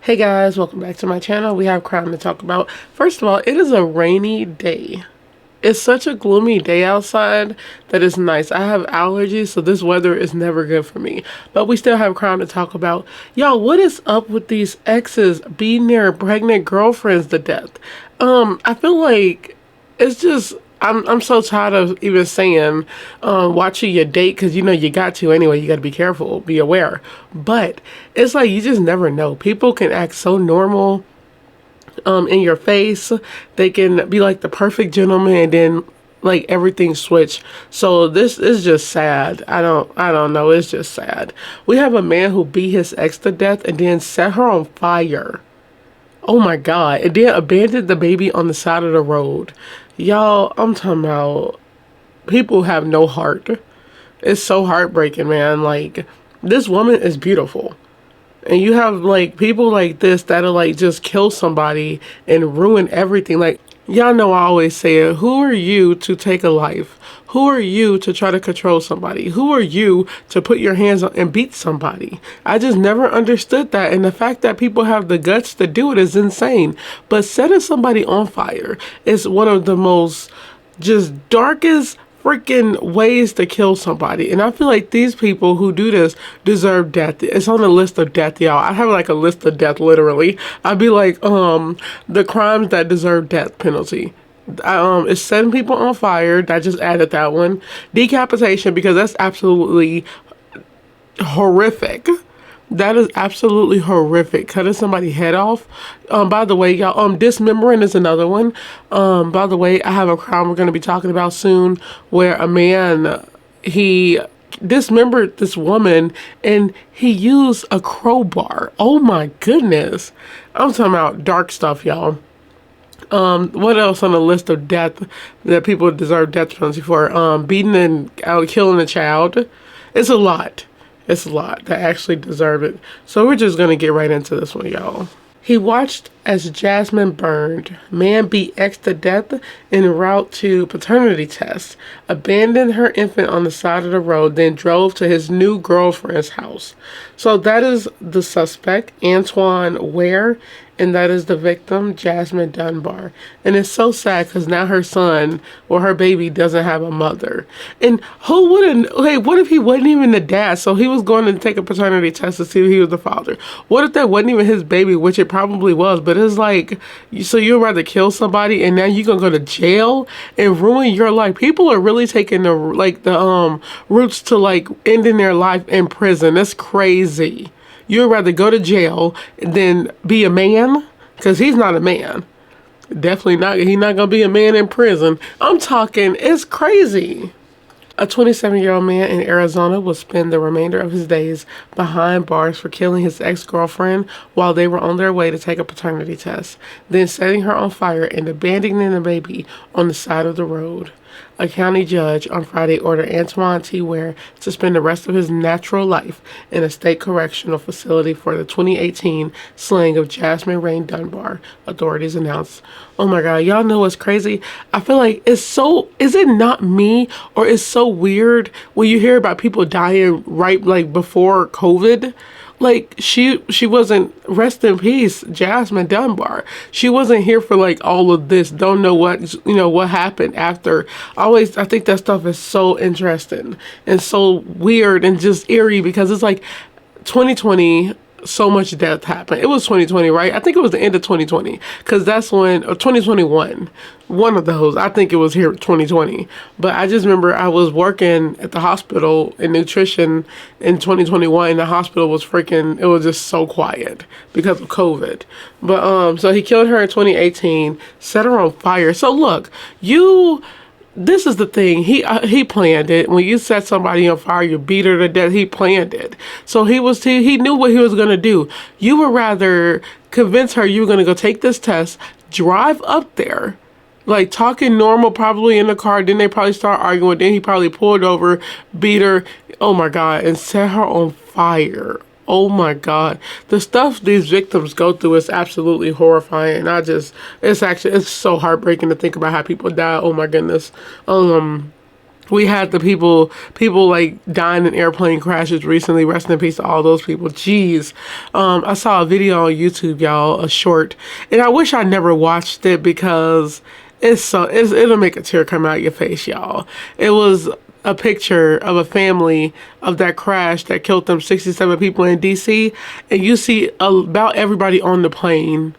Hey guys, welcome back to my channel. We have crime to talk about. First of all, it is a rainy day. It's such a gloomy day outside that it's nice. I have allergies, so this weather is never good for me. But we still have crime to talk about. Y'all, what is up with these exes beating their pregnant girlfriends to death? I feel like it's just I'm so tired of even saying watching your date, because you know you got to anyway. You got to be careful, be aware. But it's like you just never know. People can act so normal in your face. They can be like the perfect gentleman, and then like everything switch. So this is just sad. I don't know. It's just sad. We have a man who beat his ex to death and then set her on fire. Oh my God. And then abandoned the baby on the side of the road. Y'all, I'm talking about people have no heart. It's so heartbreaking, man. Like, this woman is beautiful. And you have like people like this that'll like just kill somebody and ruin everything. Like, y'all know I always say it. Who are you to take a life? Who are you to try to control somebody? Who are you to put your hands on and beat somebody? I just never understood that. And the fact that people have the guts to do it is insane. But setting somebody on fire is one of the most just darkest freaking ways to kill somebody. And I feel like these people who do this deserve death. It's on the list of death, y'all. I have like a list of death, literally. I'd be like, the crimes that deserve death penalty. It's setting people on fire. I just added that one. Decapitation, because that's absolutely horrific. That is absolutely horrific. Cutting somebody's head off. By the way, y'all, dismembering is another one. By the way, I have a crime we're going to be talking about soon where a man, he dismembered this woman and he used a crowbar. Oh my goodness. I'm talking about dark stuff, y'all. What else on the list of death that people deserve death penalty for? Beating and killing a child. It's a lot. It's a lot that actually deserve it. So we're just going to get right into this one, y'all. He watched as Jasmine burned. Man beat ex to death en route to paternity test. Abandoned her infant on the side of the road, then drove to his new girlfriend's house. So that is the suspect, Antoine Ware, and that is the victim, Jasmine Dunbar. And it's so sad because now her son or her baby doesn't have a mother. And who wouldn't, hey, what if he wasn't even the dad? So he was going to take a paternity test to see if he was the father. What if that wasn't even his baby, which it probably was? But it's like, so you'd rather kill somebody and now you're going to go to jail and ruin your life. People are really taking the routes to like ending their life in prison. That's crazy. You'd rather go to jail than be a man? Because he's not a man. Definitely not. He's not going to be a man in prison. I'm talking, it's crazy. A 27-year-old man in Arizona will spend the remainder of his days behind bars for killing his ex-girlfriend while they were on their way to take a paternity test, then setting her on fire and abandoning the baby on the side of the road. A county judge on Friday ordered Antoine T. Ware to spend the rest of his natural life in a state correctional facility for the 2018 slaying of Jasmine Rain Dunbar, authorities announced. Oh my God, y'all know what's crazy? I feel like it's so, is it not me, or it's so weird when you hear about people dying right like before COVID? Like, she wasn't, rest in peace, Jasmine Dunbar. She wasn't here for like all of this. Don't know what happened after. I think that stuff is so interesting and so weird and just eerie because it's like 2020, so much death happened. It was 2020, right? I think it was the end of 2020 because that's when, or 2021, one of those. I think it was here 2020. But I just remember I was working at the hospital in nutrition in 2021. The hospital was it was just so quiet because of COVID. But so he killed her in 2018, set her on fire. So look, this is the thing. He planned it. When you set somebody on fire, you beat her to death. He planned it. So he knew what he was gonna do. You would rather convince her you were gonna go take this test, drive up there, like talking normal, probably in the car. Then they probably start arguing. Then he probably pulled over, beat her. Oh my God, and set her on fire. Oh my God. The stuff these victims go through is absolutely horrifying. It's so heartbreaking to think about how people die. Oh my goodness. We had the people like dying in airplane crashes recently. Rest in peace to all those people. Jeez. I saw a video on YouTube, y'all, a short, and I wish I never watched it because it'll make a tear come out your face, y'all. It was a picture of a family of that crash that killed them 67 people in DC, and you see about everybody on the plane.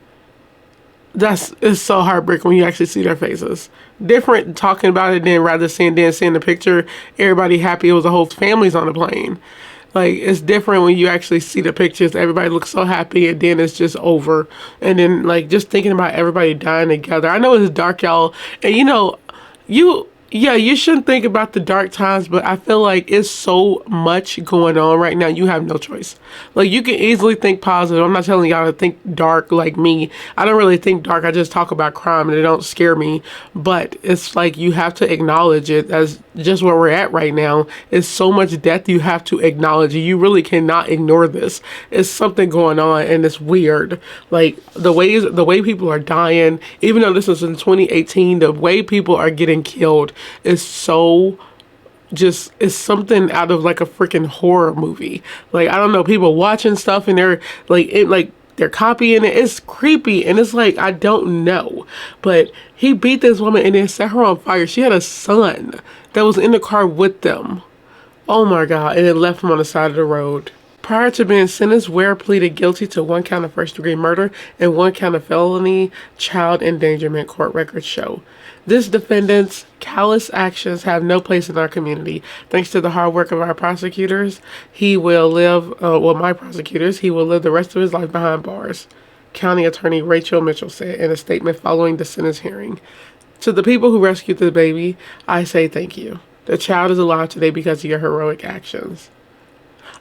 It's so heartbreaking when you actually see their faces. Different talking about it than seeing the picture, everybody happy it was a whole family's on the plane. Like, it's different when you actually see the pictures. Everybody looks so happy, and then it's just over. And then, like, just thinking about everybody dying together. I know it's dark, y'all. And, you shouldn't think about the dark times, but I feel like it's so much going on right now. You have no choice. Like, you can easily think positive. I'm not telling y'all to think dark like me. I don't really think dark. I just talk about crime and it don't scare me. But it's like you have to acknowledge it as just where we're at right now. It's so much death you have to acknowledge. You really cannot ignore this. It's something going on and it's weird. Like, the way people are dying, even though this is in 2018, the way people are getting killed is so just, it's something out of like a freaking horror movie. Like, I don't know, people watching stuff and they're like they're copying it. It's creepy and it's like, I don't know. But he beat this woman and then set her on fire. She had a son that was in the car with them. Oh my God. And then left him on the side of the road. Prior to being sentenced, Ware pleaded guilty to 1 count of first-degree murder and 1 count of felony child endangerment, court records show. This defendant's callous actions have no place in our community. Thanks to the hard work of our prosecutors, he will live, my prosecutors, he will live the rest of his life behind bars, County Attorney Rachel Mitchell said in a statement following the sentence hearing. To the people who rescued the baby, I say thank you. The child is alive today because of your heroic actions.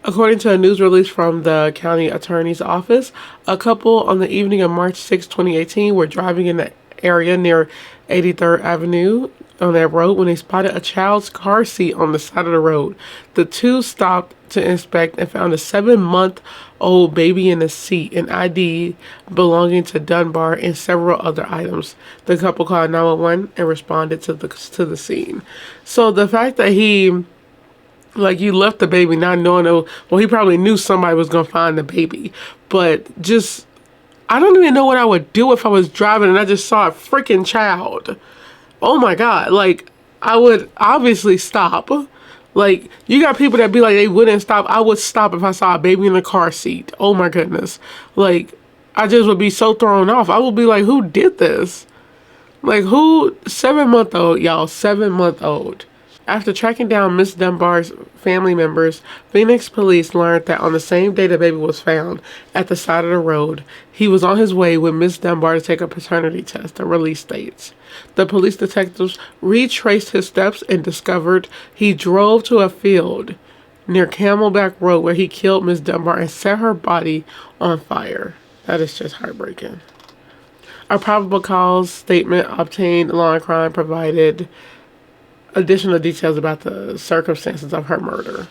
According to a news release from the county attorney's office, a couple on the evening of March 6, 2018 were driving in the area near 83rd Avenue on that road when they spotted a child's car seat on the side of the road. The two stopped to inspect and found a 7-month-old baby in the seat, an ID belonging to Dunbar, and several other items. The couple called 911 and responded to the scene. So the fact that you left the baby not knowing, he probably knew somebody was going to find the baby. But just, I don't even know what I would do if I was driving and I just saw a freaking child. Oh my God. Like, I would obviously stop. Like, you got people that be like, they wouldn't stop. I would stop if I saw a baby in the car seat. Oh my goodness. Like, I just would be so thrown off. I would be like, who did this? Like, who? 7-month-old, y'all. 7-month-old. After tracking down Miss Dunbar's family members, Phoenix police learned that on the same day the baby was found at the side of the road, he was on his way with Miss Dunbar to take a paternity test, the release states. The police detectives retraced his steps and discovered he drove to a field near Camelback Road where he killed Miss Dunbar and set her body on fire. That is just heartbreaking. A probable cause statement obtained along crime provided additional details about the circumstances of her murder.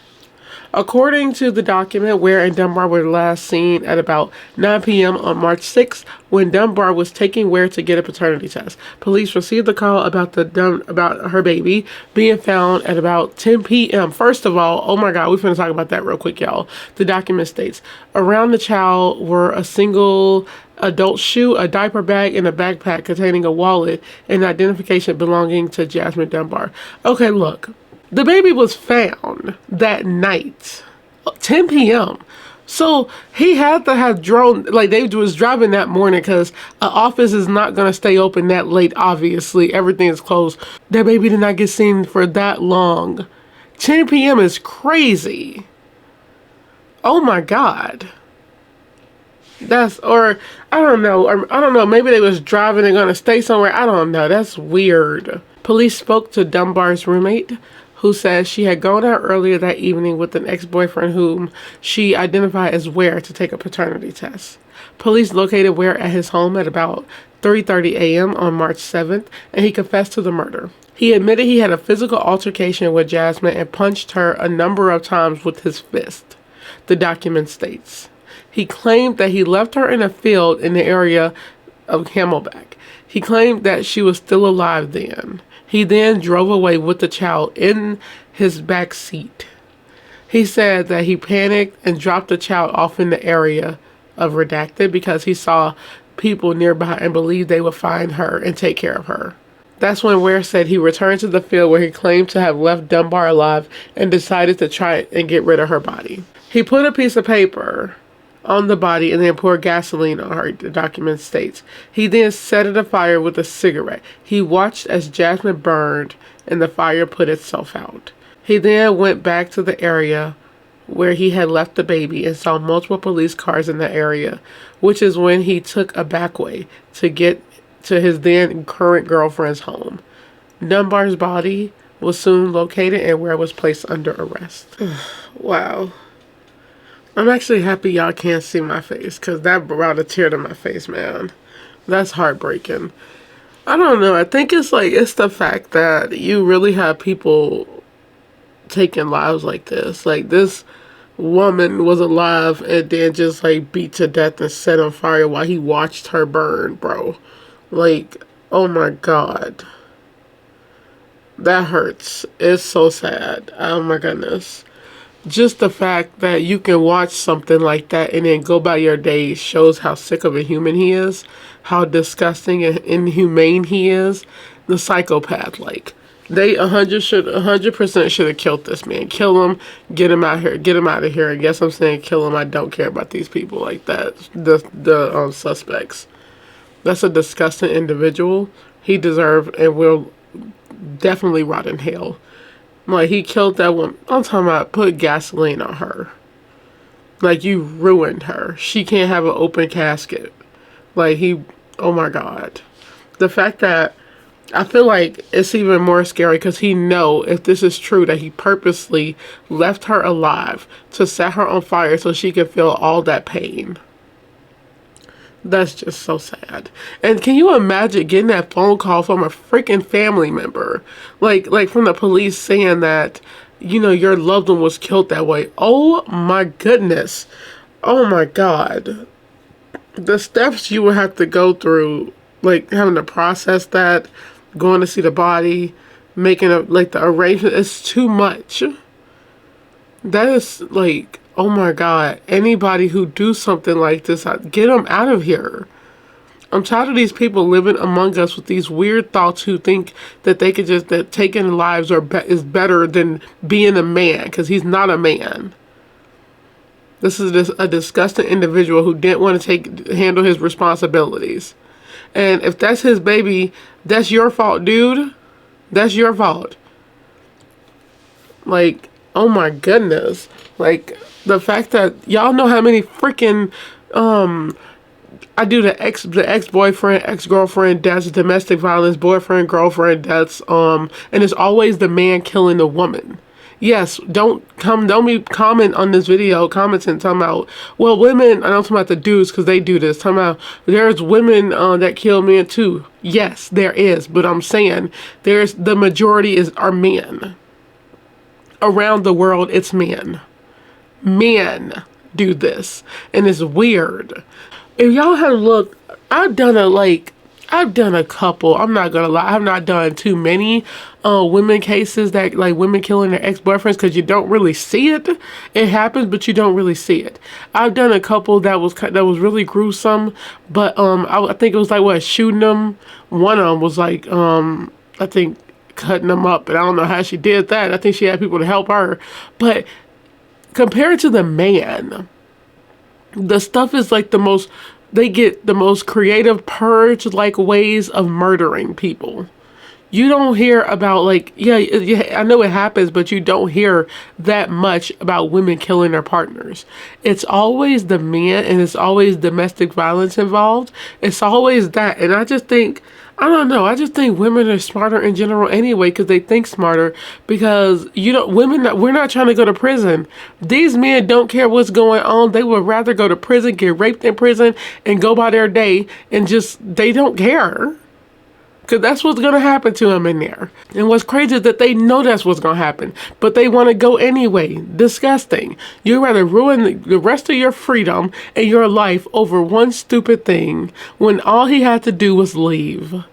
According to the document, Ware and Dunbar were last seen at about 9 p.m. on March 6th when Dunbar was taking Ware to get a paternity test. Police received the call about her baby being found at about 10 p.m. First of all, oh my God, we're finna talk about that real quick, y'all. The document states, around the child were a single adult shoe, a diaper bag, and a backpack containing a wallet and identification belonging to Jasmine Dunbar. Okay, look. The baby was found that night, 10 p.m. So he had to have drone, like they was driving that morning because an office is not going to stay open that late, obviously. Everything is closed. That baby did not get seen for that long. 10 p.m. is crazy. Oh my God. I don't know, maybe they was driving and going to stay somewhere. I don't know. That's weird. Police spoke to Dunbar's roommate, who says she had gone out earlier that evening with an ex-boyfriend whom she identified as Ware to take a paternity test. Police located Ware at his home at about 3:30 a.m. on March 7th, and he confessed to the murder. He admitted he had a physical altercation with Jasmine and punched her a number of times with his fist, the document states. He claimed that he left her in a field in the area of Camelback. He claimed that she was still alive then. He then drove away with the child in his back seat. He said that he panicked and dropped the child off in the area of Redacted because he saw people nearby and believed they would find her and take care of her. That's when Ware said he returned to the field where he claimed to have left Dunbar alive and decided to try and get rid of her body. He put a piece of paper on the body and then poured gasoline on her, the document states. He then set it afire with a cigarette. He watched as Jasmine burned and the fire put itself out. He then went back to the area where he had left the baby and saw multiple police cars in the area, which is when he took a back way to get to his then current girlfriend's home. Dunbar's body was soon located and Ware was placed under arrest. Wow. I'm actually happy y'all can't see my face because that brought a tear to my face, man. That's heartbreaking. I don't know. I think it's the fact that you really have people taking lives like this. Like, this woman was alive and then just beat to death and set on fire while he watched her burn, bro. Like, oh my God. That hurts. It's so sad. Oh my goodness. Just the fact that you can watch something like that and then go by your day shows how sick of a human he is, how disgusting and inhumane he is. The psychopath, they 100% should have killed this man. Kill him, get him out here, get him out of here. And yes, I'm saying kill him. I don't care about these people like that. The suspects. That's a disgusting individual. He deserved and will definitely rot in hell. Like, he killed that woman. I'm talking about put gasoline on her. Like, you ruined her. She can't have an open casket. Oh my God. The fact that I feel like it's even more scary because he know if this is true that he purposely left her alive to set her on fire so she could feel all that pain. That's just so sad. And can you imagine getting that phone call from a freaking family member? Like from the police saying that, your loved one was killed that way. Oh my goodness. Oh my God. The steps you would have to go through, having to process that, going to see the body, making the arrangement, it's too much. That is oh my God, anybody who do something like this, get them out of here. I'm tired of these people living among us with these weird thoughts who think that they could that taking lives is better than being a man, because he's not a man. This is a disgusting individual who didn't want to handle his responsibilities. And if that's his baby, that's your fault, dude. That's your fault. Oh my goodness. The fact that y'all know how many freaking I do the ex-boyfriend, ex-girlfriend deaths, domestic violence, boyfriend, girlfriend deaths, and it's always the man killing the woman. Yes, don't be comment on this video, commenting talking about, well, women, I don't talking about the dudes because they do this, talking about there's women that kill men too. Yes, there is, but I'm saying the majority are men. Around the world, it's men. Men do this, and it's weird. If y'all have looked, I've done a couple, I'm not gonna lie, I've not done too many women cases that women killing their ex-boyfriends, because you don't really see it. It happens, but you don't really see it. I've done a couple that was really gruesome, but I think it was shooting them. One of them was I think cutting them up, but I don't know how she did that. I think she had people to help her. But compared to the man, the stuff is they get the most creative purge ways of murdering people. You don't hear about yeah, I know it happens, but you don't hear that much about women killing their partners. It's always the man, and it's always domestic violence involved. It's always that. And I just think, I don't know, I just think women are smarter in general anyway, because they think smarter, because we're not trying to go to prison. These men don't care what's going on. They would rather go to prison, get raped in prison, and go by their day, and they don't care. because that's what's going to happen to him in there. And what's crazy is that they know that's what's going to happen, but they want to go anyway. Disgusting. You'd rather ruin the rest of your freedom and your life over one stupid thing when all he had to do was leave.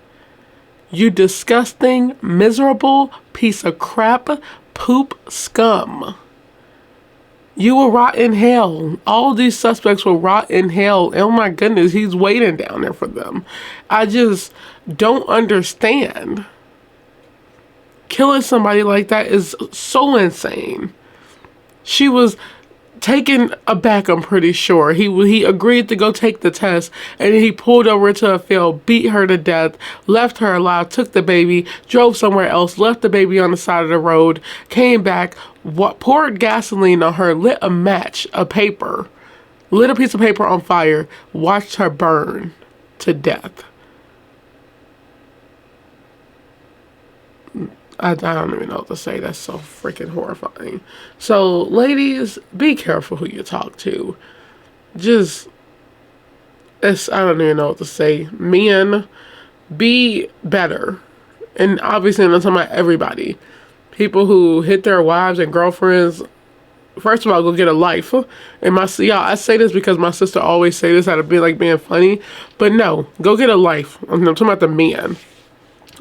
You disgusting, miserable piece of crap, poop scum. You will rot in hell. All these suspects will rot in hell. Oh my goodness, he's waiting down there for them. I just don't understand. Killing somebody like that is so insane. She was taken aback, I'm pretty sure. He agreed to go take the test, and he pulled over to a field, beat her to death, left her alive, took the baby, drove somewhere else, left the baby on the side of the road, came back, poured gasoline on her, lit a match, lit a piece of paper on fire, watched her burn to death. I don't even know what to say. That's so freaking horrifying. So, ladies, be careful who you talk to. I don't even know what to say. Men, be better. And obviously, I'm talking about everybody. People who hit their wives and girlfriends, first of all, go get a life. And y'all, I say this because my sister always say this out of being funny. But no, go get a life. I'm talking about the men.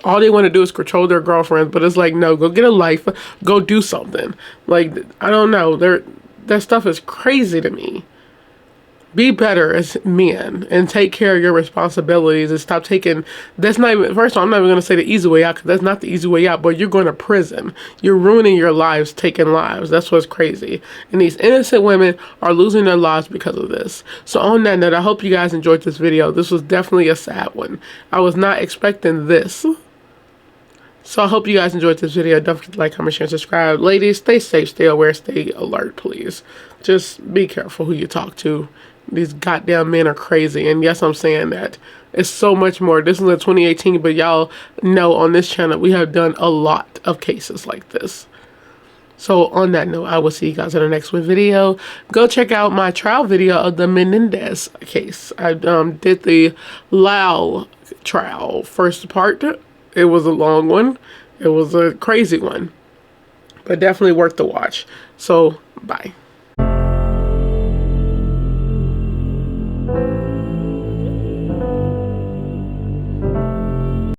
All they want to do is control their girlfriends, but it's like, no, go get a life, go do something. Like, I don't know, that stuff is crazy to me. Be better as men and take care of your responsibilities and stop taking, that's not even, first of all, I'm not even going to say the easy way out, because that's not the easy way out, but you're going to prison. You're ruining your lives, taking lives. That's what's crazy. And these innocent women are losing their lives because of this. So on that note, I hope you guys enjoyed this video. This was definitely a sad one. I was not expecting this. So I hope you guys enjoyed this video. Don't forget to like, comment, share, and subscribe. Ladies, stay safe, stay aware, stay alert, please. Just be careful who you talk to. These goddamn men are crazy. And yes, I'm saying that. It's so much more. This is a 2018, but y'all know on this channel, we have done a lot of cases like this. So on that note, I will see you guys in the next video. Go check out my trial video of the Menendez case. I did the Lau trial first part. It was a long one. It was a crazy one. But definitely worth the watch. So, bye.